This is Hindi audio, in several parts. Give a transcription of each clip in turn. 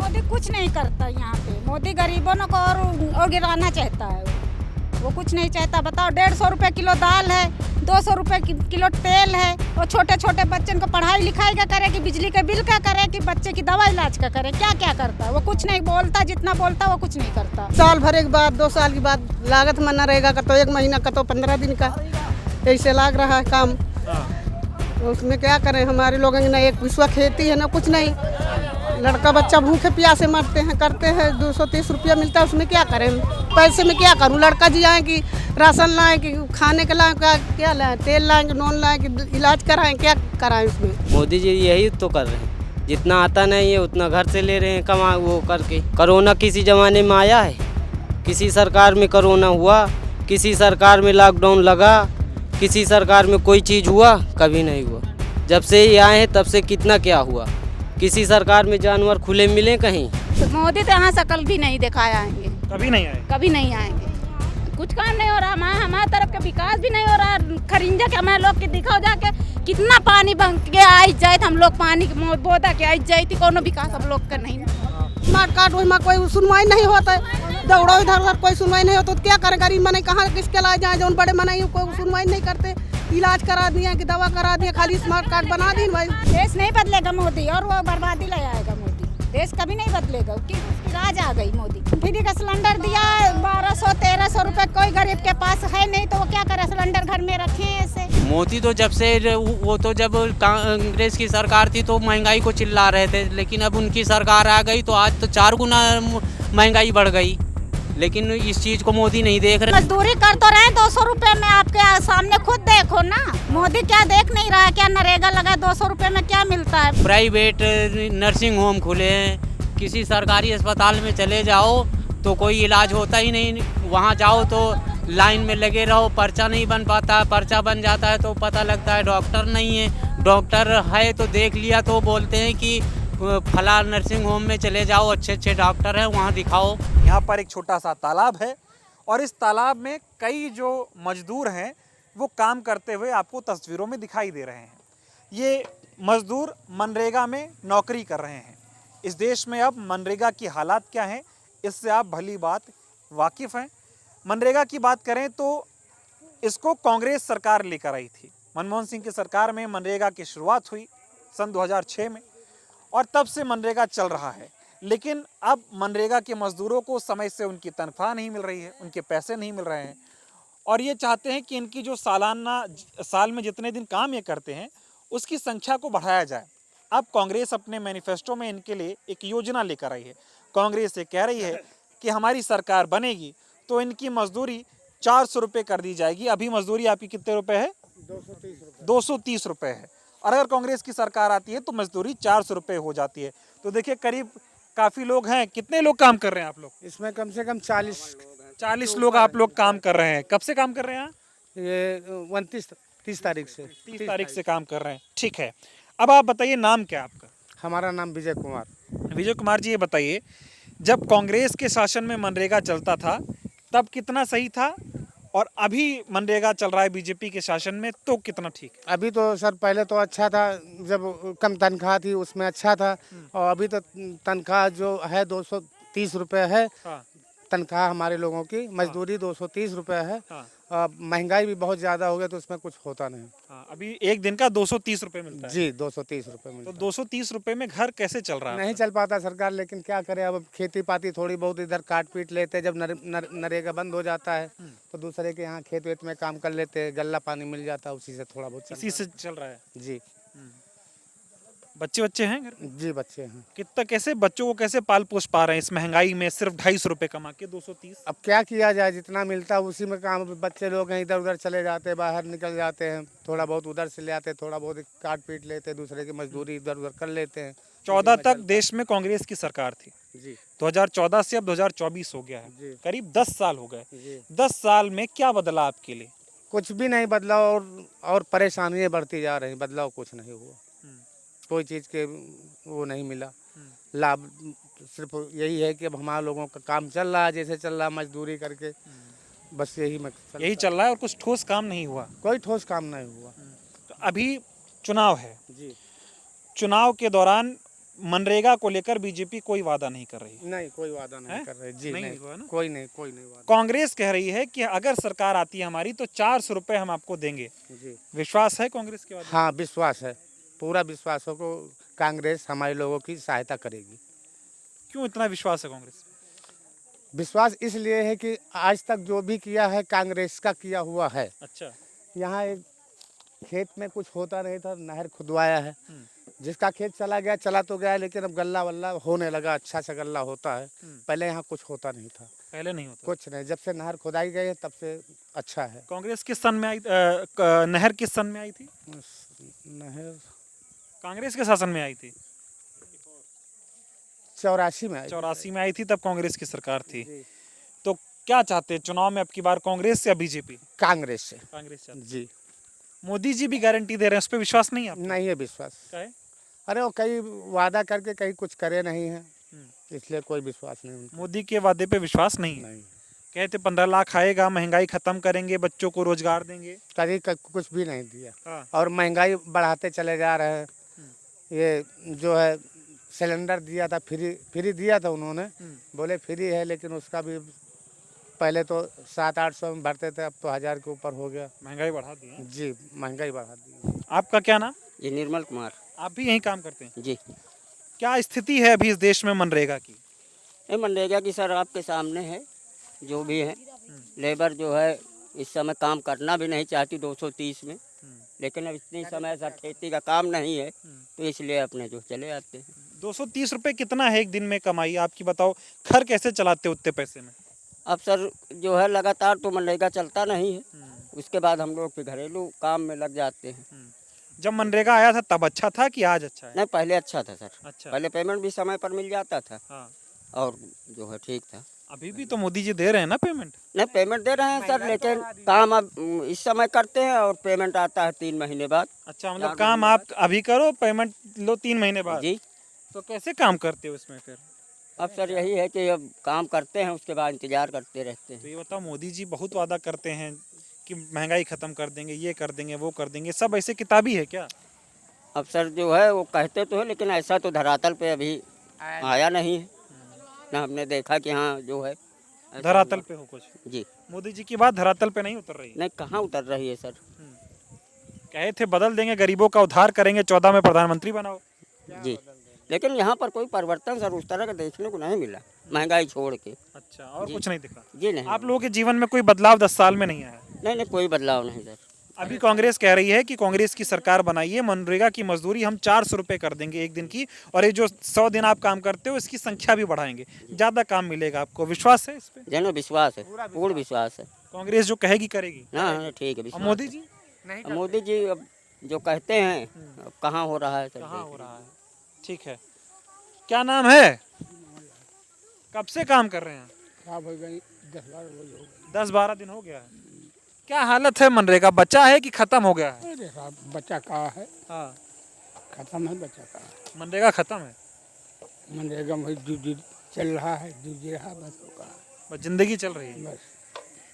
मोदी कुछ नहीं करता यहाँ पे। मोदी गरीबों को और गिराना चाहता है। वो कुछ नहीं चाहता। बताओ, 150 रुपये किलो दाल है, 200 रुपये किलो तेल है। वो छोटे छोटे बच्चों को पढ़ाई लिखाई का करे कि बिजली का बिल का करे कि बच्चे की दवा इलाज का करे? क्या क्या करता है? वो कुछ नहीं बोलता। जितना बोलता वो कुछ नहीं करता। साल भर एक बार 2 साल की बाद लागत मना रहेगा का, तो 1 महीना का, तो 15 दिन का ऐसे लाग रहा है काम। तो उसमें क्या करें? हमारे लोगों की ना एक विश्वा खेती है ना कुछ नहीं। लड़का बच्चा भूखे प्यासे मरते हैं, करते हैं। 230 रुपया मिलता है, उसमें क्या करें? पैसे में क्या करूं? लड़का जी आए कि राशन लाएं कि खाने के लाएं, क्या लाएं? तेल लाएं कि नॉन लाएं कि इलाज कराएं? क्या कराएं उसमें? मोदी जी यही तो कर रहे हैं। जितना आता नहीं है उतना घर से ले रहे हैं कमा वो करके। कोरोना किसी ज़माने में आया है? किसी सरकार में कोरोना हुआ? किसी सरकार में लॉकडाउन लगा? किसी सरकार में कोई चीज़ हुआ? कभी नहीं हुआ। जब से ये आए हैं तब से कितना क्या हुआ? किसी सरकार में जानवर खुले मिले कहीं? तो मोदी तो यहाँ शकल भी नहीं दिखाया आएंगे। कभी नहीं आए। कभी नहीं आएंगे। कुछ काम नहीं हो रहा। हमारे तरफ का विकास भी नहीं हो रहा। खरिंजा के हमारे लोग के दिखाओ जाके कितना पानी बन के आई जाए, हम लोग पानी बोदा के आई जाए थी। कोनो विकास हम लोग का नहीं। स्मार्ट कार्ड वही कोई सुनवाई नहीं होता है। दौड़ो इधर उधर कोई सुनवाई नहीं होता तो क्या करे? गरीब मने कहाँ किसके लाए जाए? जो बड़े मने कोई सुनवाई नहीं करते। इलाज करा दिए कि दवा करा दिए, खाली स्मार्ट कार्ड बना दी भाई। देश नहीं बदलेगा मोदी, और वो बर्बादी ले आएगा मोदी। देश कभी नहीं बदलेगा। उसकी राज आ गई मोदी। फ्री का सिलेंडर दिया 1200-1300 रुपए। कोई गरीब के पास है नहीं तो वो क्या करे? सिलेंडर घर में रखे ऐसे। मोदी तो जब से वो तो जब कांग्रेस की सरकार थी तो महंगाई को चिल्ला रहे थे, लेकिन अब उनकी सरकार आ गई तो आज तो 4 गुना महंगाई बढ़ गई। लेकिन इस चीज को मोदी नहीं देख रहे। मजदूरी कर तो रहे 200 रुपए में। आपके सामने खुद देखो ना। मोदी क्या देख नहीं रहा है? क्या नरेगा लगा 200 रुपए में क्या मिलता है? प्राइवेट नर्सिंग होम खुले हैं। किसी सरकारी अस्पताल में चले जाओ तो कोई इलाज होता ही नहीं। वहाँ जाओ तो लाइन में लगे रहो, पर्चा नहीं बन पाता। पर्चा बन जाता है तो पता लगता है डॉक्टर नहीं है। डॉक्टर है तो देख लिया तो बोलते हैं कि फला नर्सिंग होम में चले जाओ, अच्छे अच्छे डॉक्टर हैं, वहाँ दिखाओ। यहाँ पर एक छोटा सा तालाब है और इस तालाब में कई जो मजदूर हैं वो काम करते हुए आपको तस्वीरों में दिखाई दे रहे हैं। ये मजदूर मनरेगा में नौकरी कर रहे हैं। इस देश में अब मनरेगा की हालात क्या हैं इससे आप भली बात वाकिफ़ हैं। मनरेगा की बात करें तो इसको कांग्रेस सरकार लेकर आई थी। मनमोहन सिंह की सरकार में मनरेगा की शुरुआत हुई सन 2006 में और तब से मनरेगा चल रहा है। लेकिन अब मनरेगा के मजदूरों को समय से उनकी तनख्वाह नहीं मिल रही है, उनके पैसे नहीं मिल रहे हैं और ये चाहते हैं कि इनकी जो साल में जितने दिन काम ये करते हैं उसकी संख्या को बढ़ाया जाए। अब कांग्रेस अपने मैनिफेस्टो में इनके लिए एक योजना लेकर आई है। कांग्रेस ये कह रही है कि हमारी सरकार बनेगी तो इनकी मजदूरी 400 रुपये कर दी जाएगी। अभी मजदूरी आपकी कितने रुपए है? 230 रुपये है। और अगर कांग्रेस की सरकार आती है तो मजदूरी 400 रुपये हो जाती है। तो देखिए करीब काफ़ी लोग हैं। कितने लोग काम कर रहे हैं आप लोग? इसमें कम से कम 40 लोग आप लोग काम कर रहे हैं। कब से काम कर रहे हैं? ये 30 तारीख से 30 तारीख से काम कर रहे हैं। ठीक है, अब आप बताइए नाम क्या आपका? हमारा नाम विजय कुमार। विजय कुमार जी, ये बताइए जब कांग्रेस के शासन में मनरेगा चलता था तब कितना सही था और अभी मनरेगा चल रहा है बीजेपी के शासन में तो कितना ठीक है? अभी तो सर पहले तो अच्छा था, जब कम तनख्वाह थी उसमें अच्छा था। और अभी तो तनख्वाह जो है 230 रुपये है। हाँ। तनख्वाह हमारे लोगों की। मजदूरी 230 रुपये है। हाँ। महंगाई भी बहुत ज़्यादा हो गया तो उसमें कुछ होता नहीं। हाँ, अभी एक दिन का 230 रुपये मिलता है। जी 230 रुपये मिलता तो है। 230 रुपये में घर कैसे चल रहा है? नहीं चल पाता सरकार, लेकिन क्या करे? अब खेती पाती थोड़ी बहुत इधर काट पीट लेते। जब नरेगा बंद हो जाता है तो दूसरे के यहाँ खेत वेत में काम कर लेते। गल्ला पानी मिल जाता है, उसी से थोड़ा बहुत इसी से चल रहा है। जी। बच्चे हैं घर? जी बच्चे हैं। कितना कैसे बच्चों को कैसे पाल पोस पा रहे हैं इस महंगाई में? सिर्फ 250 रुपये कमा के 230। अब क्या किया जाए? जितना मिलता है उसी में काम। बच्चे लोग हैं इधर उधर चले जाते, बाहर निकल जाते हैं। थोड़ा बहुत उधर से ले आते, थोड़ा बहुत काट पीट लेते, दूसरे की मजदूरी इधर उधर कर लेते हैं। 14 तक देश में कांग्रेस की सरकार थी। जी। 2014 से अब 2024 हो गया है। करीब 10 साल हो गए। 10 साल में क्या बदला आपके लिए? कुछ भी नहीं बदला और परेशानियाँ बढ़ती जा रही। बदलाव कुछ नहीं हुआ। कोई चीज़ के वो नहीं मिला लाभ। सिर्फ यही है कि अब हमारे लोगों का काम चल रहा है जैसे चल रहा है, मजदूरी करके। बस यही चल रहा है और कुछ ठोस काम नहीं हुआ। कोई ठोस काम नहीं हुआ। तो अभी चुनाव है जी। चुनाव के दौरान मनरेगा को लेकर बीजेपी कोई वादा नहीं कर रही। नहीं, कोई वादा नहीं हैं? कर रहे जी, नहीं नहीं हुआ ना? कोई नहीं वादा कांग्रेस कह रही है कि अगर सरकार आती है हमारी तो 400 रुपए हम आपको देंगे। जी। विश्वास है कांग्रेस के वादे? हाँ, विश्वास है, पूरा विश्वास हो को कांग्रेस हमारे लोगों की सहायता करेगी। क्यों इतना विश्वास है कांग्रेस पे? विश्वास इसलिए है कि आज तक जो भी किया है कांग्रेस का किया हुआ है। अच्छा। यहाँ एक खेत में कुछ होता नहीं था, नहर खुदवाया है, जिसका खेत चला गया चला तो गया, लेकिन अब गल्ला वल्ला होने लगा, अच्छा सा गल्ला होता है। पहले यहाँ कुछ होता नहीं था, पहले नहीं होता। कुछ नहीं, जब से नहर खुदाई गई है तब से अच्छा है। कांग्रेस किस सन में आई नहर किस सन में आई थी? नहर कांग्रेस के शासन में आई थी। 84 में आई। 84 में आई थी, तब कांग्रेस की सरकार थी। जी। तो क्या चाहते हैं चुनाव में अब की बार, कांग्रेस या बीजेपी? कांग्रेस से। कांग्रेस चाहते हैं। जी। मोदी जी भी गारंटी दे रहे हैं, उस पर विश्वास नहीं है आपको? नहीं है विश्वास। क्या है? अरे वो कई वादा करके कहीं कुछ करे नहीं है, इसलिए कोई विश्वास नहीं उनको। मोदी के वादे पे विश्वास नहीं है। नहीं, कहते 15 लाख आएगा, महंगाई खत्म करेंगे, बच्चों को रोजगार देंगे। कभी कुछ भी नहीं दिया। हाँ। और महंगाई बढ़ाते चले जा रहे हैं। ये जो है सिलेंडर दिया था, फ्री दिया था उन्होंने, बोले फ्री है, लेकिन उसका भी पहले तो 700-800 में भरते थे, अब तो 1000 के ऊपर हो गया। महंगाई बढ़ा दी है। जी, महंगाई बढ़ा दी। आपका क्या नाम? जी निर्मल कुमार। आप भी यहीं काम करते हैं? जी। क्या स्थिति है अभी इस देश में मनरेगा की? ये मनरेगा की सर आपके सामने है, जो भी है लेबर जो है इस समय काम करना भी नहीं चाहती 230 में, लेकिन अब इतनी समय सर खेती का काम नहीं है तो इसलिए अपने जो चले आते हैं। 230 रुपए कितना है एक दिन में कमाई आपकी, बताओ। घर कैसे चलाते उतने पैसे में? अब सर जो है लगातार तो मनरेगा चलता नहीं है, उसके बाद हम लोग फिर घरेलू काम में लग जाते हैं। जब मनरेगा आया था तब अच्छा था कि आज अच्छा है? नहीं, पहले अच्छा था सर। अच्छा। पहले पेमेंट भी समय पर मिल जाता था। हाँ। और जो है ठीक था। अभी भी तो मोदी जी दे रहे हैं ना पेमेंट? नहीं, पेमेंट दे रहे हैं सर, लेकिन काम अब इस समय करते हैं और पेमेंट आता है 3 महीने बाद। अच्छा, मतलब काम आप अभी करो, पेमेंट लो 3 महीने बाद? जी। तो कैसे काम करते हो इसमें फिर? अब सर यही है कि अब काम करते हैं, उसके बाद इंतजार करते रहते हैं। तो ये बताओ, मोदी जी बहुत वादा करते हैं कि महंगाई खत्म कर देंगे, ये कर देंगे, वो कर देंगे, सब ऐसे किताबी है क्या? अब सर जो है वो कहते तो है, लेकिन ऐसा तो धरातल पे अभी आया नहीं है ना, हमने देखा कि हाँ जो है धरातल पे हो कुछ? जी। मोदी जी की बात धरातल पे नहीं उतर रही? नहीं, कहाँ उतर रही है सर। कहे थे बदल देंगे, गरीबों का उद्धार करेंगे, 14 में प्रधानमंत्री बनाओ। जी, लेकिन यहाँ पर कोई परिवर्तन सर उस तरह का देखने को नहीं मिला, महंगाई छोड़ के। अच्छा, और कुछ नहीं दिखा? जी नहीं। आप लोगों के जीवन में कोई बदलाव 10 साल में नहीं आया? नहीं, कोई बदलाव नहीं सर। अभी कांग्रेस कह रही है कि कांग्रेस की सरकार बनाई है, मनरेगा की मजदूरी हम 400 रुपए कर देंगे एक दिन की, और ये जो 100 दिन आप काम करते हो इसकी संख्या भी बढ़ाएंगे, ज्यादा काम मिलेगा आपको। विश्वास है इस पे? जन विश्वास है, पूर्ण विश्वास है। कांग्रेस जो कहेगी करेगी? हाँ ठीक है, और विश्वास। मोदी जी? अब मोदी जी अब जो कहते हैं अब कहाँ हो रहा है सर। कहाँ हो रहा है? ठीक है। क्या नाम है? कब से काम कर रहे हैं? 10-12 दिन हो गया है। क्या हालत है मनरेगा, बचा है कि खत्म हो गया है? अरे साहब, बच्चा कहाँ है? हाँ, खत्म है, बच्चा कहाँ है? मनरेगा खत्म है, मनरेगा में ड्यूटी चल रहा है, ड्यूटी रहा बस होगा, बस जिंदगी चल रही है। बस।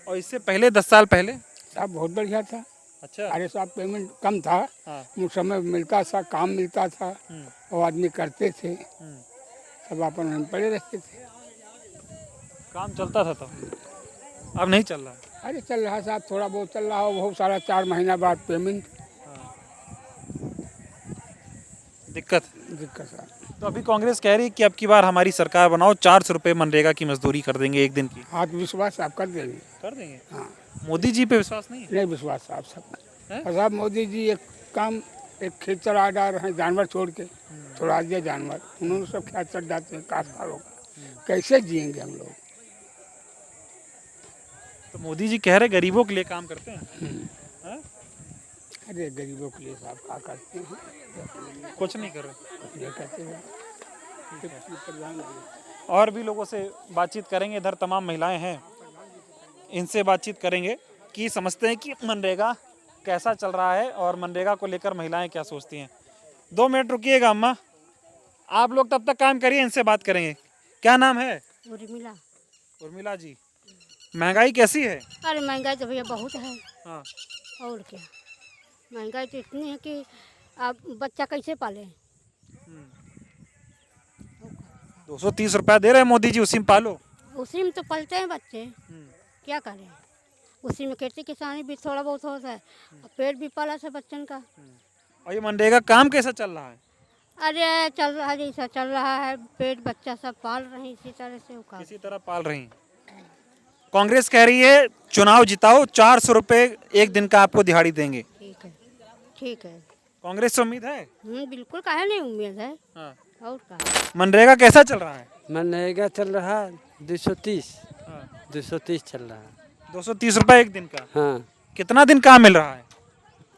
और इससे पहले 10 साल पहले? साहब बहुत बढ़िया था। अच्छा। अरे साहब पेमेंट कम था, हाँ। उस समय मिलता था, काम मिलता था, और आदमी करते थे, सब अपन पड़े रहते थे, काम चलता था तब, अब नहीं चल रहा? अरे चल रहा साहब, थोड़ा बहुत चल रहा हो, बहुत सारा 4 महीना बाद पेमेंट दिक्कत। साहब। तो अभी कांग्रेस कह रही है कि अब की बार हमारी सरकार बनाओ, 400 रुपए मनरेगा की मजदूरी कर देंगे एक दिन की। आत्मविश्वास आप कर देंगे? कर देंगे। हाँ। मोदी जी पे विश्वास नहीं है? नहीं विश्वास साहब सब। हैं? और साहब मोदी जी एक काम, एक खेत चला डाल रहे हैं जानवर छोड़ के, छोड़ा दिया जानवर, उन्होंने सब खेत चढ़ जाते हैं काश्तकारों का, कैसे जिएंगे हम लोग? तो मोदी जी कह रहे गरीबों के लिए काम करते हैं। हैं? अरे गरीबों के लिए साहब क्या करते हैं? कुछ नहीं कर रहे। कुछ नहीं करते हैं। और भी लोगों से बातचीत करेंगे, इधर तमाम महिलाएं हैं, इनसे बातचीत करेंगे कि समझते हैं कि मनरेगा कैसा चल रहा है और मनरेगा को लेकर महिलाएं क्या सोचती हैं। 2 मिनट रुकिएगा अम्मा, आप लोग तब तक काम करिए, इनसे बात करेंगे। क्या नाम है? उर्मिला। उर्मिला जी, महंगाई कैसी है? अरे महंगाई तो भैया बहुत है। हाँ। और क्या, महंगाई तो इतनी है कि आप बच्चा कैसे पाले? 230 रुपया दे रहे हैं मोदी जी, उसी में पालो। उसी में तो पलते हैं बच्चे, क्या करें। उसी में खेती किसानी भी थोड़ा बहुत होता है, और पेट भी पाला से बच्चन का। और ये मनरेगा काम कैसा चल रहा है? अरे चल रहा है जैसा चल रहा है, पेट बच्चा सब पाल रहे हैं इसी तरह से। वो इसी तरह पाल रही हैं। कांग्रेस कह रही है चुनाव जिताओ, 400 रुपए एक दिन का आपको दिहाड़ी देंगे। ठीक है, ठीक है। कांग्रेस से उम्मीद है? बिल्कुल, काहे नहीं उम्मीद है। हाँ। और का मनरेगा कैसा चल रहा है? मनरेगा चल रहा 230 230 चल रहा है। 230 रुपए एक दिन का। हाँ, कितना दिन काम मिल रहा है?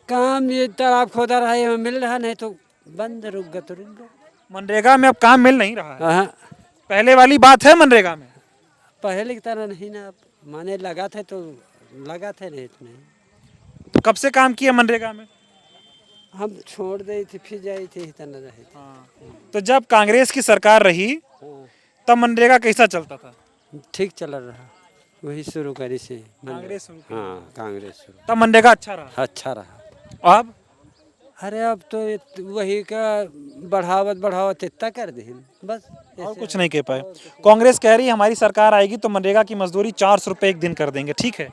काम ये तालाब खोदा रहा है, मिल रहा, नहीं तो बंद, रुक गया तो रुक गया। मनरेगा में अब काम मिल नहीं रहा है। हाँ, पहले वाली बात है मनरेगा में? पहले की तरह नहीं ना, अब माने लगा थे तो लगा थे, नहीं तो नहीं। तो कब से काम किया मनरेगा में? हम छोड़ दी थी, फिर जाई थी, इतना रहे थे। तो जब कांग्रेस की सरकार रही हाँ, तब मनरेगा कैसा चलता था? ठीक चल रहा, वही शुरू करी से कांग्रेस शुरू की। हाँ, कांग्रेस शुरू, तब मनरेगा अच्छा रहा। अच्छा रहा। अब अरे अब तो वही का बढ़ावत इतना कर दे बस, और ऐसे। कुछ नहीं कह पाए। कांग्रेस कह रही है हमारी सरकार आएगी तो मनरेगा की मजदूरी 400 रुपए एक दिन कर देंगे, ठीक है?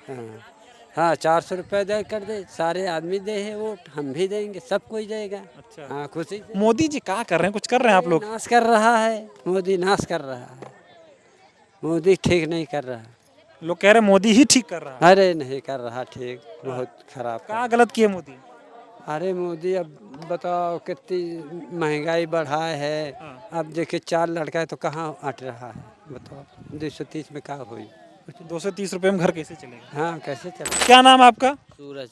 हाँ, 400 रुपये दे कर दे, सारे आदमी दे है वोट, हम भी देंगे, सब कोई देगा। अच्छा। हाँ, खुशी से। मोदी जी क्या कर रहे हैं? कुछ कर रहे हैं आप लोग? नाश कर रहा है मोदी, नाश कर रहा है मोदी, ठीक नहीं कर रहा। लोग कह रहे हैं मोदी ही ठीक कर रहा है। अरे नहीं कर रहा ठीक, बहुत खराब क्या गलत किए मोदी? अरे मोदी अब बताओ कितनी महंगाई बढ़ाए है। हाँ। अब देखिए 4 लड़का है तो कहाँ अट रहा है, बताओ 230 में क्या हुई? 230 रुपए में घर कैसे चलेगा? हाँ, कैसे चले? क्या नाम है आपका? सूरज।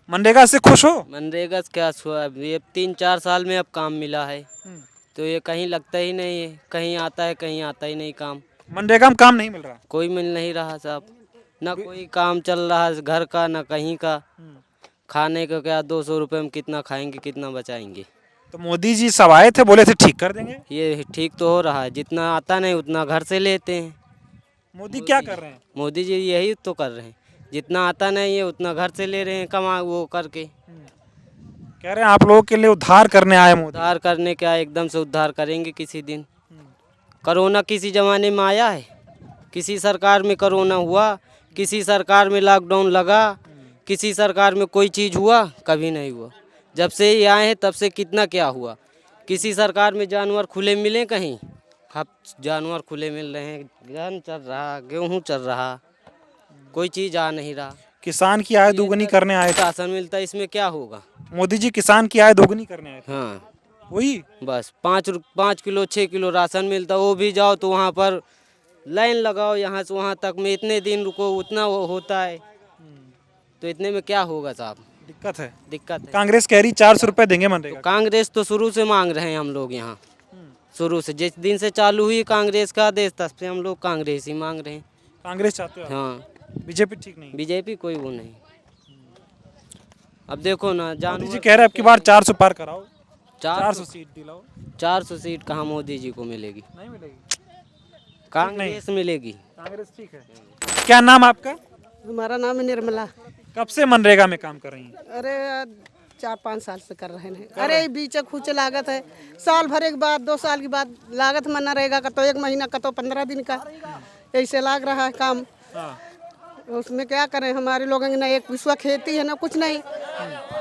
मनरेगा से खुश हो? मनरेगा से क्या हुआ, अब ये 3-4 साल में अब काम मिला है, तो ये कहीं लगता ही नहीं है, कहीं आता है कहीं आता ही नहीं काम। मनरेगा में काम नहीं मिल रहा? कोई मिल नहीं रहा साहब, ना कोई काम चल रहा है घर का, ना कहीं का। खाने का क्या, 200 रुपये में कितना खाएंगे, कितना बचाएंगे? तो मोदी जी सब आए थे, बोले थे ठीक कर देंगे। ये ठीक तो हो रहा है, जितना आता नहीं उतना घर से लेते हैं। मोदी क्या कर रहे हैं? मोदी जी यही तो कर रहे हैं, जितना आता नहीं है उतना घर से ले रहे हैं, कमा वो करके। कह रहे हैं आप लोगों के लिए उद्धार करने आए मोदी। उद्धार करने क्या, एकदम से उद्धार करेंगे किसी दिन। कोरोना किसी ज़माने में आया है? किसी सरकार में कोरोना हुआ? किसी सरकार में लॉकडाउन लगा? किसी सरकार में कोई चीज़ हुआ? कभी नहीं हुआ। जब से ये आए हैं तब से कितना क्या हुआ। किसी सरकार में जानवर खुले मिले कहीं? अब जानवर खुले मिल रहे हैं, धान चल रहा, गेहूँ चल रहा, कोई चीज़ आ नहीं रहा। किसान की आय दोगुनी करने आए थे। राशन मिलता है, इसमें क्या होगा? मोदी जी किसान की आय दोगुनी करने आए थे। हाँ, वही बस 5 किलो 6 किलो राशन मिलता, वो भी जाओ तो वहाँ पर लाइन लगाओ, यहाँ से वहाँ तक में इतने दिन रुको, उतना वो होता है, तो इतने में क्या होगा साहब? दिक्कत है। दिक्कत है। कांग्रेस कह रही 400 रुपए देंगे मनरेगा। कांग्रेस तो शुरू से मांग रहे हैं हम लोग यहाँ, शुरू से जिस दिन से चालू हुई कांग्रेस का देश, तब से हम लोग कांग्रेस ही मांग रहे हैं। कांग्रेस चाहते हो? हाँ, बीजेपी ठीक नहीं? बीजेपी कोई वो नहीं। अब देखो ना, मोदी जी कह रहे हैं अब की बार 400 पार कराओ, 400 सीट दिलाओ। 400 सीट कहाँ मोदी जी को मिलेगी? नहीं मिलेगी, कांग्रेस मिलेगी। कांग्रेस ठीक है। क्या नाम आपका? हमारा नाम है निर्मला। कब से मनरेगा में काम कर रही हैं? अरे 4-5 साल से कर रहे हैं। अरे बीच खूचे लागत है, साल भर एक बाद 2 साल के बाद लागत मना रहेगा, का तो 1 महीना का तो 15 दिन का, ऐसे लाग रहा है काम। उसमें क्या करें, हमारे लोगों की ना एक विश्वा खेती है ना कुछ नहीं,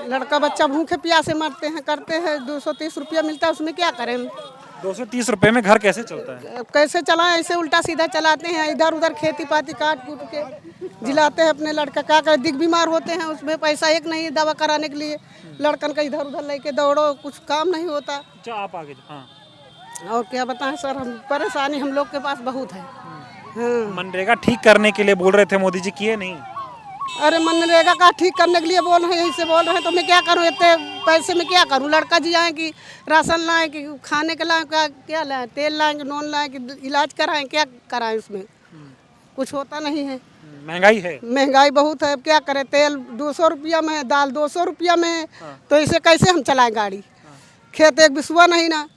लड़का बच्चा भूखे प्यासे मरते हैं, करते हैं। 230 रुपया मिलता है, उसमें क्या करें? 230 रुपए में घर कैसे चलता है? कैसे चलाएं? ऐसे उल्टा सीधा चलाते हैं, इधर उधर खेती पाती काट कूट के जिलाते हैं अपने लड़का। क्या करें, दिख बीमार होते हैं, उसमें पैसा एक नहीं दवा कराने के लिए, लड़कन का इधर उधर लेके दौड़ो, कुछ काम नहीं होता। अच्छा, आप आगे। हाँ। और क्या बताएं सर, हम परेशानी हम लोग के पास बहुत है। हाँ। मनरेगा ठीक करने के लिए बोल रहे थे मोदी जी, किए नहीं? अरे मनरेगा का ठीक करने के लिए बोल रहे हैं, यही से बोल रहे हैं, तो मैं क्या करूं, इतने पैसे में क्या करूं? लड़का जी आए कि राशन लाएं, कि खाने के लाएं, क्या लाएं, तेल लाएं कि नॉन लाएं, कि इलाज कराएं, क्या कराएं? उसमें कुछ होता नहीं है। महंगाई है, महंगाई बहुत है, अब क्या करें? तेल 200 रुपया में, दाल 200 रुपया में, तो इसे कैसे हम चलाएं गाड़ी? खेत एक बिस्वा नहीं ना,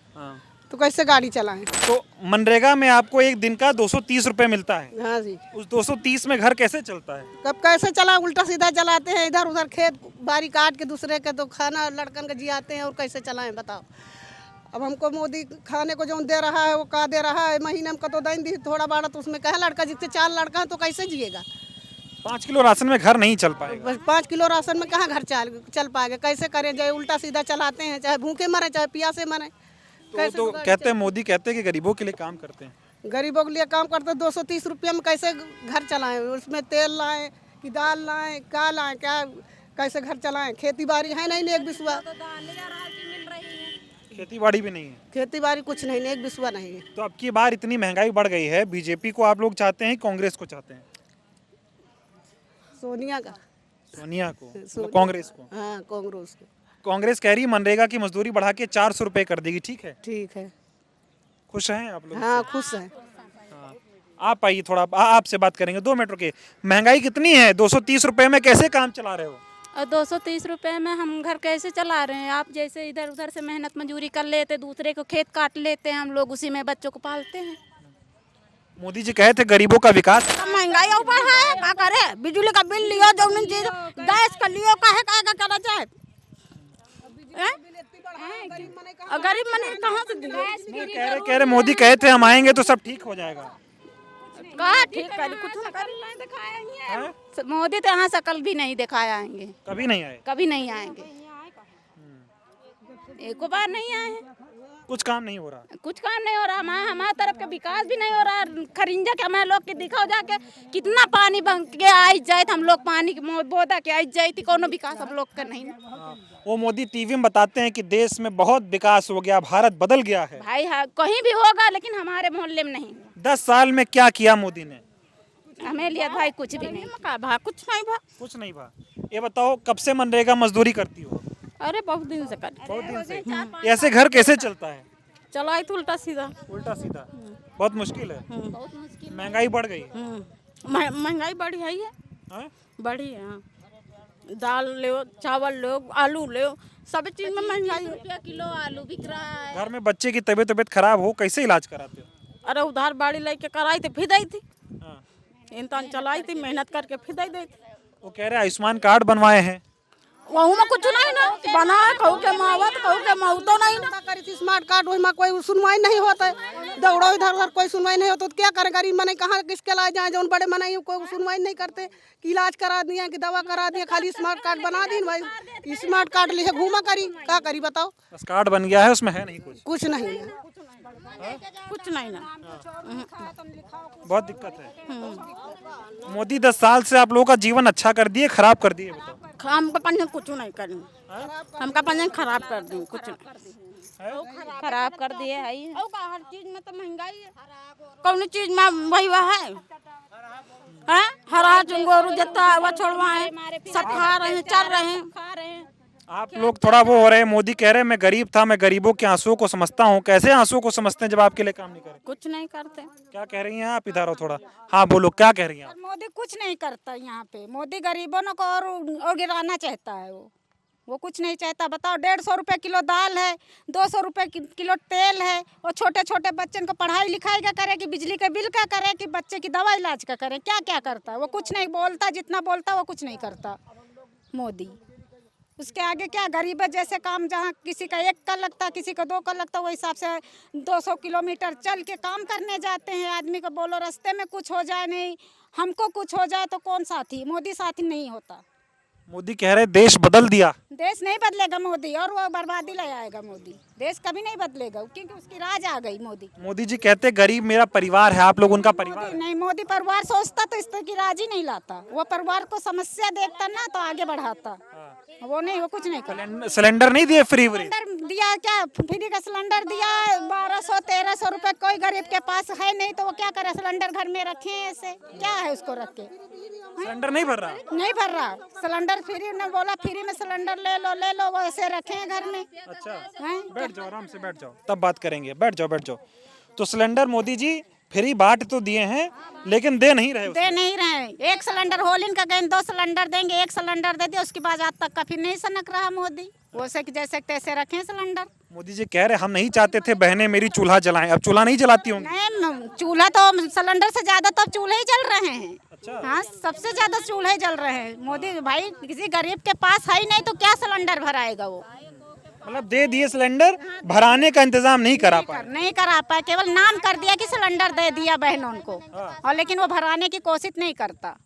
तो कैसे गाड़ी चलाएं? तो मनरेगा में आपको एक दिन का 230 रुपए मिलता है। हाँ जी। उस 230 में घर कैसे चलता है? कब कैसे चला, उल्टा सीधा चलाते हैं, इधर उधर खेत बारी काट के दूसरे के, तो खाना लड़कन का जियाते हैं, और कैसे चलाएं बताओ? अब हमको मोदी खाने को जो दे रहा है वो का दे रहा है, महीने में कतो दिन दी थोड़ा बाड़ा, तो उसमें कहे लड़का जिससे 4 लड़का है तो कैसे जिएगा। 5 किलो राशन में घर नहीं चल पाएगा। बस 5 किलो राशन में कहाँ घर चल पाएगा, कैसे करें, चाहे उल्टा सीधा चलाते हैं, चाहे भूखे मरे चाहे प्यासे मरे। तो कहते हैं मोदी कहते हैं कि गरीबों के लिए काम करते हैं। गरीबों के लिए काम करते 230 रुपये में कैसे घर चलाएं, उसमें तेल लाएं कि दाल लाएं, क्या लाएं, क्या कैसे घर चलाएं। खेती बाड़ी है नहीं, एक बिस्वा खेती बाड़ी भी नहीं है, खेती बाड़ी कुछ नहीं, एक बिस्वा नहीं है। तो अब की बार इतनी महंगाई बढ़ गई है, बीजेपी को आप लोग चाहते हैं कांग्रेस को चाहते हैं? सोनिया का, सोनिया को, मतलब कांग्रेस को? हाँ कांग्रेस को। कांग्रेस कह रही है मनरेगा की मजदूरी बढ़ा के 400 रुपए कर देगी, ठीक है? ठीक है, खुश हैं आप लोग? हाँ खुश हैं। आप आइए थोड़ा, आपसे बात करेंगे 2 मिनट रुके। महंगाई कितनी है? 230 रुपए में कैसे काम चला रहे हो? और 230 रुपए में हम घर कैसे चला रहे हैं? आप जैसे इधर उधर से मेहनत मजदूरी कर लेते, दूसरे को खेत काट लेते हैं, हम लोग उसी में बच्चों को पालते हैं। मोदी जी कहे थे गरीबों का विकास। महंगाई ऊपर है, क्या करे, बिजली का बिल लियो, जमीन चीज गैस का लियो, काहे का करना चाहे, गरीब मने कहाँ से दिए? कह रहे मोदी कहे थे हम आएंगे तो सब ठीक हो जाएगा। कहा ठीक कर, कुछ ना कर। मोदी तो यहाँ शकल भी नहीं दिखाया आएंगे, कभी नहीं आए, कभी नहीं आएंगे, एक बार नहीं आए हैं। कुछ काम नहीं हो रहा, कुछ काम नहीं हो रहा, हमारे तरफ का विकास भी नहीं हो रहा। खरिंजा के हमारे लोग के दिखाओ जाके कितना पानी बन के आई जाए, हम लोग पानी की बोदा के आई जाए, कोनो विकास हम लोग का नहीं। वो मोदी टीवी में बताते हैं कि देश में बहुत विकास हो गया, भारत बदल गया है। भाई हाँ, कहीं भी होगा लेकिन हमारे मोहल्ले में नहीं। 10 साल में क्या किया मोदी ने? हमें लिया भाई कुछ भी नहीं, कुछ नहीं भा। कुछ नहीं भा। ये बताओ कब से मनरेगा मजदूरी करती हो? अरे बहुत दिन से कर, बहुत दिन से। ऐसे घर कैसे चलता है? चलाए तो उल्टा सीधा, उल्टा सीधा, बहुत मुश्किल है। महंगाई बढ़ गई, महंगाई बढ़ी है, हाँ? बढ़ी है। दाल ले, चावल ले, आलू ले, सब चीज में महंगाई। रुपया किलो आलू बिक रहा है। घर में बच्चे की तबीयत खराब हो कैसे इलाज कराते हो? अरे उधार बाड़ी लेके कराई थी, फिर दी थी, हाँ। इंसान चलाई थी, मेहनत करके फिर दी थी। वो कह रहे आयुष्मान कार्ड बनवाए हैं, वहू में कुछ नहीं ना बना, कहू के मावत, कहू के माऊ तो नहीं ना। करी थी स्मार्ट कार्ड, वही में कोई सुनवाई नहीं होता है, दौड़ो इधर उधर कोई सुनवाई नहीं होता, तो क्या करे गरीब मने, कहाँ किसके लाए जाए, जो बड़े मने कोई सुनवाई नहीं करते कि इलाज करा दिए कि दवा करा दिए, खाली स्मार्ट कार्ड बना दी भाई, स्मार्ट कार्ड लिए घूमा करी, क्या करी बताओ? बस कार्ड बन गया है, उसमें है नहीं कुछ, कुछ नहीं है, कुछ नहीं ना। बहुत दिक्कत है। मोदी 10 साल से आप लोगों का जीवन अच्छा कर दिए, खराब कर दिए? बताओ। हमका पंजन कुछ नहीं करें, हमका पंजन खराब कर दी, कुछ नहीं खराब कर दिए है। हर चीज में तो महंगाई है, कौन चीज में वही वह है, हरा चंगोरू जता वो छोड़वाए, सब खा रहे हैं, चल रहे हैं। आप लोग थोड़ा वो हो रहे हैं, मोदी कह रहे हैं मैं गरीब था, मैं गरीबों के आंसुओं को समझता हूँ। कैसे आंसुओं को समझते हैं जब आपके लिए काम नहीं करे? कुछ नहीं करते। क्या कह रही हैं आप? इधर आओ थोड़ा, हाँ बोलो, क्या कह रही हैं आप? मोदी कुछ नहीं करता यहाँ पे, मोदी गरीबों को और गिराना चाहता है। वो कुछ नहीं चाहता। बताओ 150 रुपये किलो दाल है, 200 रुपये किलो तेल है, और छोटे छोटे बच्चन को पढ़ाई लिखाई का करे कि बिजली का बिल का करे कि बच्चे की दवा इलाज का करे, क्या क्या करता है? वो कुछ नहीं बोलता, जितना बोलता वो कुछ नहीं करता मोदी। उसके आगे क्या, गरीब जैसे काम, जहाँ किसी का 1 का लगता, किसी का 2 का लगता, वो हिसाब से 200 किलोमीटर चल के काम करने जाते हैं। आदमी को बोलो रास्ते में कुछ हो जाए, नहीं हमको कुछ हो जाए तो कौन साथी? मोदी साथी नहीं होता। मोदी कह रहे देश बदल दिया। देश नहीं बदलेगा मोदी, और वो बर्बादी ले आएगा मोदी। देश कभी नहीं बदलेगा क्योंकि उसकी राज आ गई मोदी। मोदी जी कहते गरीब मेरा परिवार है, आप लोग उनका परिवार है। नहीं, मोदी परिवार सोचता तो इस तरह की राज ही नहीं लाता। वो परिवार को समस्या देखता ना तो आगे बढ़ाता। वो नहीं, वो कुछ नहीं करता। सिलेंडर नहीं दिए फ्री? सिलेंडर दिया, क्या फ्री का सिलेंडर दिया 1200-1300 रुपए। कोई गरीब के पास है नहीं तो वो क्या करे? सिलेंडर घर में रखे ऐसे, क्या है उसको रख के? सिलेंडर नहीं भर रहा? नहीं भर रहा सिलेंडर। फ्री ने बोला फ्री में सिलेंडर ले लो, वो ऐसे रखे हैं घर में। अच्छा, बैठ जाओ, आराम से बैठ जाओ, तब बात करेंगे। बैठ जाओ। तो सिलेंडर मोदी जी फ्री बांट तो दिए हैं लेकिन दे नहीं रहे। एक सिलेंडर होलिन का गए, 2 सिलेंडर देंगे, 1 सिलेंडर दे दिया, उसके बाद आज तक का फिर नहीं सनक रहा मोदी। वो से जैसे तैसे रखे सिलेंडर। मोदी जी कह रहे हम नहीं चाहते थे बहनें मेरी चूल्हा जलाएं, अब चूल्हा नहीं जलाती होंगी? नहीं, चूल्हा तो सिलेंडर से ज्यादा तो अब चूल्हे ही जल रहे हैं। अच्छा। हाँ, सबसे ज्यादा चूल्हे जल रहे हैं। मोदी भाई किसी गरीब के पास है ही नहीं तो क्या सिलेंडर भराएगा वो? मतलब दे दिए सिलेंडर, भराने का इंतजाम नहीं करा पाए। नहीं करा पाए, केवल नाम कर दिया कि सिलेंडर दे दिया बहनों को, और लेकिन वो भराने की कोशिश नहीं करता।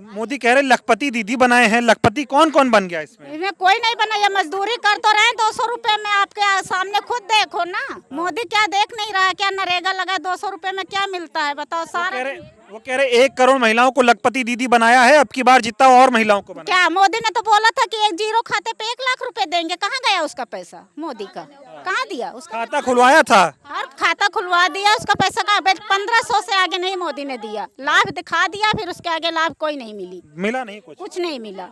मोदी कह रहे लखपति दीदी बनाए हैं, लखपति कौन कौन बन गया इसमें? इसमें कोई नहीं बना, ये मजदूरी कर तो रहे हैं 200 रुपए में, आपके सामने खुद देखो ना। मोदी क्या देख नहीं रहा है? क्या नरेगा लगा 200 रुपए में क्या मिलता है बताओ? सारा वो कह रहे 1 करोड़ महिलाओं को लखपति दीदी बनाया है, अब की बार जितना और महिलाओं को बनाया। क्या मोदी ने तो बोला था कि एक जीरो खाते पे 1 लाख रुपए देंगे, कहाँ गया उसका पैसा? मोदी का कहाँ दिया? उसका खाता खुलवाया था, हर खाता खुलवा दिया, उसका पैसा कहाँ? 1500 से आगे नहीं मोदी ने दिया, लाभ दिखा दिया, फिर उसके आगे लाभ कोई नहीं मिला नहीं कुछ नहीं मिला।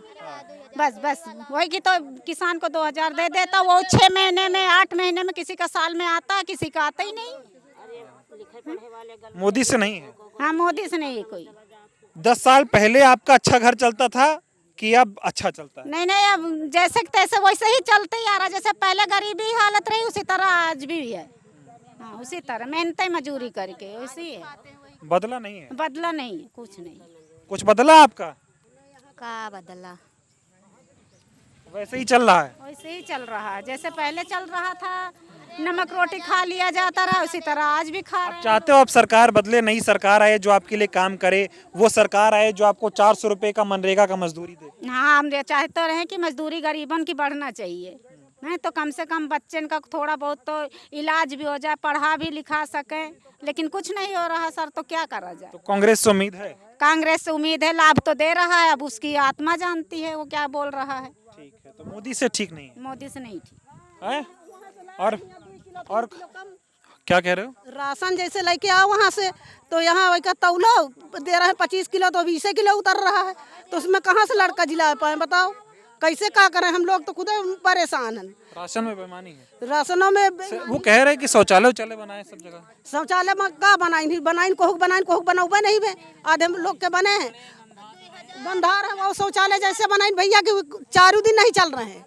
बस वही की तो किसान को 2000 दे देता, वो 6 महीने में 8 महीने में, किसी का साल में आता, किसी का आता ही नहीं। मोदी से नहीं है। हाँ, मोदी से नहीं है कोई। 10 साल पहले आपका अच्छा घर चलता था कि अब अच्छा चलता है? नहीं, अब जैसे तैसे वैसे ही चलते ही आ रहा, जैसे पहले गरीबी हालत रही उसी तरह आज भी है। हाँ, उसी तरह मेहनत मजूरी करके वैसी है। बदला नहीं है? बदला नहीं, कुछ नहीं। कुछ बदला आपका? का बदला? वैसे ही चल रहा है? वैसे ही चल रहा है, जैसे पहले चल रहा था, नमक रोटी खा लिया जाता रहा, उसी तरह आज भी खा रहे हैं। चाहते हो आप सरकार बदले, नई सरकार आए जो आपके लिए काम करे, वो सरकार आए जो आपको 400 रुपए का मनरेगा का मजदूरी दे? हाँ, हम चाहते रहे कि मजदूरी गरीबों की बढ़ना चाहिए, नहीं तो कम से कम बच्चन का थोड़ा बहुत तो इलाज भी हो जाए, पढ़ा भी लिखा सके, लेकिन कुछ नहीं हो रहा सर, तो क्या करा जाए? तो कांग्रेस से उम्मीद है? कांग्रेस से उम्मीद है, लाभ तो दे रहा है, अब उसकी आत्मा जानती है वो क्या बोल रहा है। ठीक है, तो मोदी से ठीक नहीं मोदी से नहीं ठीक है? और क्या कह रहे हो? राशन जैसे लेके आओ वहाँ से, तो यहाँ वही का तौलो दे रहे हैं 25 किलो, तो 20 किलो उतर रहा है, तो उसमें कहाँ से लड़का जिला पाए बताओ? कैसे क्या करें? हम लोग तो खुद परेशान हैं। राशन में बेईमानी है? राशनों में वो कह रहे हैं कि शौचालय बनाए सब जगह। शौचालय में का बनाई कोहुक बनाऊबे नहीं बे, आधे लोग के बने हैं, बंधार है वो शौचालय जैसे बनाई भैया के 4 दिन नहीं चल रहे हैं,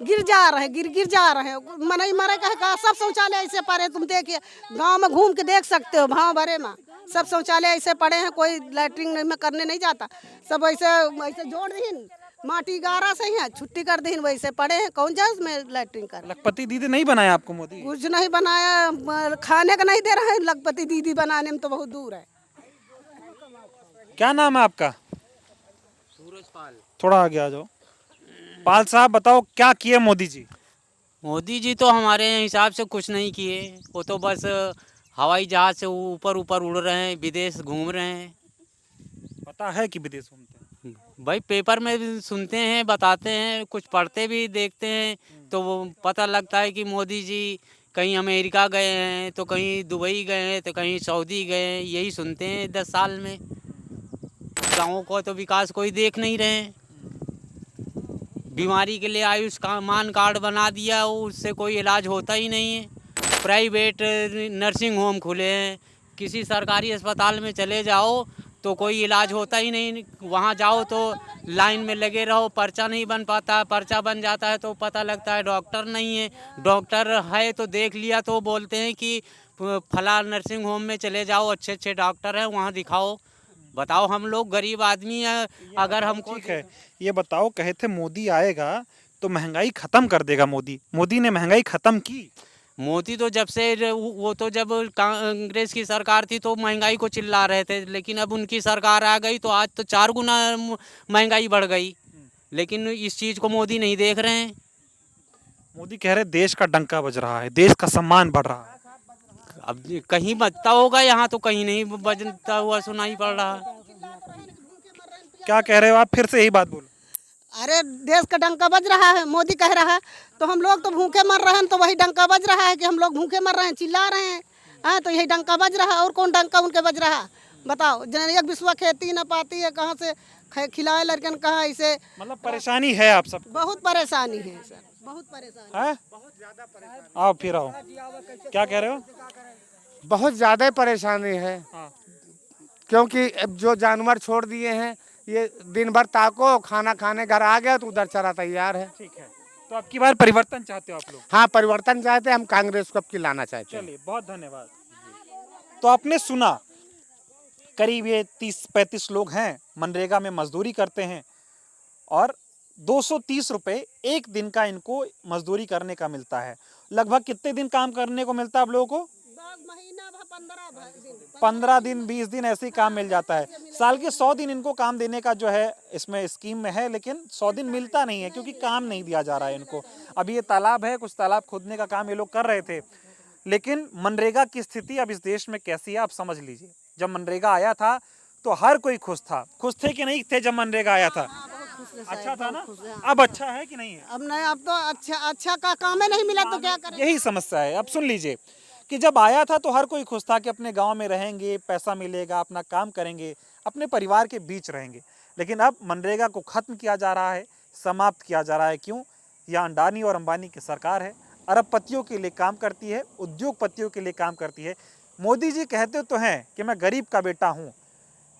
गिर जा रहे हैं, मनई मरे कहा सब शौचालय ऐसे पड़े, तुम देखिए गांव में घूम के देख सकते हो, भाव भरे में सब शौचालय ऐसे पड़े हैं, कोई लैट्रिन में करने नहीं जाता, सब ऐसे जोड़ दी, माटी गारा से ही छुट्टी कर दी, वैसे पड़े हैं, कौन जाए उसमें लैट्रिन कर? लखपति दीदी नहीं बनाया आपको मोदी? कुछ नहीं बनाया, खाने का नहीं दे रहे हैं, लखपति दीदी बनाने में तो बहुत दूर है। क्या नाम है आपका? सूरज पाल। थोड़ा आगे आ जाओ। पाल साहब बताओ क्या किए मोदी जी? मोदी जी तो हमारे हिसाब से कुछ नहीं किए, वो तो बस हवाई जहाज से ऊपर उड़ रहे हैं, विदेश घूम रहे हैं। पता है कि विदेश घूमते हैं? भाई पेपर में भी सुनते हैं, बताते हैं, कुछ पढ़ते भी देखते हैं, तो वो पता लगता है कि मोदी जी कहीं अमेरिका गए हैं, तो कहीं दुबई गए हैं, तो कहीं सऊदी गए हैं, यही सुनते हैं 10 साल में। गाँवों को तो विकास कोई देख नहीं रहे हैं। बीमारी के लिए आयुष्मान कार्ड बना दिया, उससे कोई इलाज होता ही नहीं है। प्राइवेट नर्सिंग होम खुले हैं, किसी सरकारी अस्पताल में चले जाओ तो कोई इलाज होता ही नहीं, वहाँ जाओ तो लाइन में लगे रहो, पर्चा नहीं बन पाता, पर्चा बन जाता है तो पता लगता है डॉक्टर नहीं है, डॉक्टर है तो देख लिया तो बोलते हैं कि फला नर्सिंग होम में चले जाओ, अच्छे डॉक्टर हैं वहाँ दिखाओ। बताओ, हम लोग गरीब आदमी हैं, अगर हमको ठीक है, ये बताओ, कहे थे मोदी आएगा तो महंगाई खत्म कर देगा। मोदी ने महंगाई खत्म की? मोदी तो जब से वो तो जब कांग्रेस की सरकार थी तो महंगाई को चिल्ला रहे थे, लेकिन अब उनकी सरकार आ गई तो आज तो 4 गुना महंगाई बढ़ गई, लेकिन इस चीज़ को मोदी नहीं देख रहे हैं। मोदी कह रहे देश का डंका बज रहा है, देश का सम्मान बढ़ रहा है। अब कहीं बजता होगा, यहाँ तो कहीं नहीं बजता हुआ सुनाई पड़ रहा। क्या कह रहे हो आप? फिर से यही बात बोलो। अरे देश का डंका बज रहा है, मोदी कह रहा है, तो हम लोग तो भूखे मर रहे हैं, तो वही डंका बज रहा है कि हम लोग भूखे मर रहे हैं, चिल्ला रहे हैं। हाँ, तो यही डंका बज रहा है, और कौन डंका उनके बज रहा? बताओ, एक विश्वा खेती न पाती है, कहाँ से खिलाए लड़कन, कहाँ ऐसे, मतलब परेशानी है आप सब? बहुत परेशानी है सर, बहुत परेशानी है। आओ फिर आओ, क्या कह रहे हो? बहुत ज़्यादा परेशानी है। हाँ। क्योंकि अब जो जानवर छोड़ दिए हैं, ये दिन भर ताको, खाना खाने घर आ गया तो उधर चरा तैयार है। ठीक है, तो अब की बार परिवर्तन चाहते हो आप लोग? हाँ, परिवर्तन चाहते हैं हम, कांग्रेस को अब की लाना चाहते हैं। चलिए, बहुत धन्यवाद। तो आपने सुना, करीब ये 30-35 लोग हैं, मनरेगा में मजदूरी करते हैं और 230 रुपये एक दिन का इनको मजदूरी करने का मिलता है। लगभग कितने दिन काम करने को मिलता है आप लोगों को? 15 दिन 20 दिन ऐसे ही काम मिल जाता है। साल के 100 दिन इनको काम देने का जो है इसमें स्कीम में है, लेकिन 100 दिन मिलता नहीं है क्योंकि काम नहीं दिया जा रहा है इनको। अभी ये तालाब है, कुछ तालाब खोदने का काम ये लोग कर रहे थे, लेकिन मनरेगा की स्थिति अब इस देश में कैसी है आप समझ लीजिए। जब मनरेगा आया था तो हर कोई खुश था। खुश थे कि नहीं थे जब मनरेगा आया था? अच्छा था ना? अब अच्छा है कि नहीं है? अब नहीं, अब तो अच्छा का काम ही नहीं मिला तो क्या करें। यही समस्या है। अब सुन लीजिए कि जब आया था तो हर कोई खुश था कि अपने गांव में रहेंगे, पैसा मिलेगा, अपना काम करेंगे, अपने परिवार के बीच रहेंगे। लेकिन अब मनरेगा को खत्म किया जा रहा है, समाप्त किया जा रहा है। क्यों? यह अडानी और अंबानी की सरकार है, अरबपतियों के लिए काम करती है, उद्योगपतियों के लिए काम करती है। मोदी जी कहते तो हैं कि मैं गरीब का बेटा हूँ,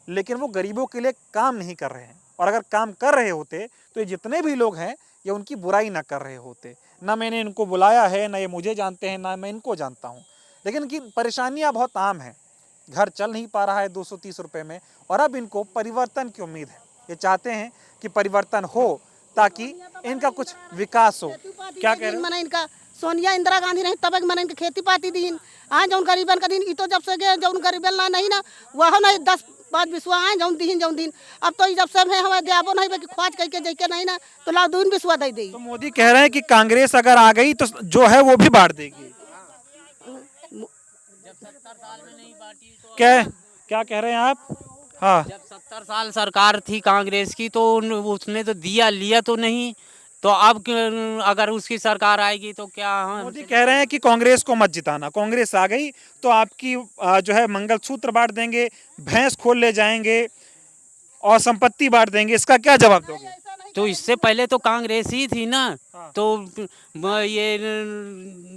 लेकिन वो गरीबों के लिए काम नहीं कर रहे हैं। और अगर काम कर रहे होते तो ये जितने भी लोग हैं ये उनकी बुराई ना कर रहे होते। ना मैंने इनको बुलाया है, ना ये मुझे जानते हैं, ना मैं इनको जानता हूँ। लेकिन इनकी परेशानियाँ बहुत आम हैं। घर चल नहीं पा रहा है 230 रुपये में, और अब इनको परिवर्तन की उम्मीद है। ये चाहते हैं कि परिवर्तन हो ताकि इनका कुछ विकास हो। क्या कह रहे हो? मैंने इनका सोनिया इंदिरा गांधी नहीं तब मैंने इनके खेती पाती दीन आज जौन गरीबन का दिन ई तो जब से गए जौन गरीबन ना नहीं ना वह नहीं 10-5 बिस्वा आए जौन दिन अब तो जब सब है हमें देबो नहीं कि ख्वाज कह के जैके नहीं ना तो ला 2 बिस्वा दे दी। तो मोदी कह रहे हैं कि कांग्रेस अगर आ गई तो जो है वो भी बांट देगी। क्या कह रहे हैं आप? हाँ, जब 70 साल सरकार थी कांग्रेस की तो उसने तो दिया लिया तो नहीं, तो अब अगर उसकी सरकार आएगी तो क्या? मोदी कह रहे हैं कि कांग्रेस को मत जिताना, कांग्रेस आ गई तो आपकी जो है मंगलसूत्र बांट देंगे, भैंस खोल ले जाएंगे और संपत्ति बांट देंगे। इसका क्या जवाब दोगे? तो इससे पहले तो कांग्रेस ही थी ना। हाँ। तो ये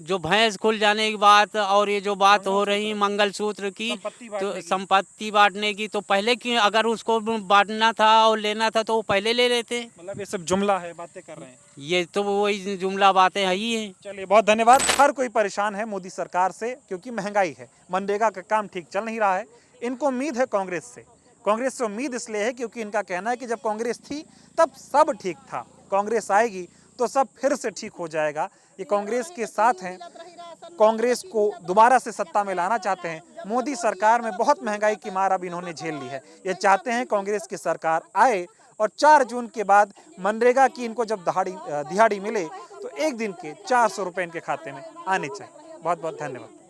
जो भैंस खुल जाने की बात और ये जो बात हो रही मंगलसूत्र की, तो संपत्ति बांटने की, तो पहले की अगर उसको बांटना था और लेना था तो वो पहले ले लेते। मतलब ये सब जुमला है, बातें कर रहे हैं। ये तो वही जुमला बातें है ही है। चलिए, बहुत धन्यवाद। हर कोई परेशान है मोदी सरकार से क्योंकि महंगाई है, मनरेगा का काम ठीक चल नहीं रहा है। इनको उम्मीद है कांग्रेस से। कांग्रेस से उम्मीद इसलिए है क्योंकि इनका कहना है कि जब कांग्रेस थी तब सब ठीक था, कांग्रेस आएगी तो सब फिर से ठीक हो जाएगा। ये कांग्रेस के साथ हैं, कांग्रेस को दोबारा से सत्ता में लाना चाहते हैं। मोदी सरकार में बहुत महंगाई की मार अब इन्होंने झेल ली है। ये चाहते हैं कांग्रेस की सरकार आए और 4 जून के बाद मनरेगा की इनको जब दिहाड़ी मिले तो एक दिन के 400 रुपये इनके खाते में आने चाहिए। बहुत बहुत धन्यवाद।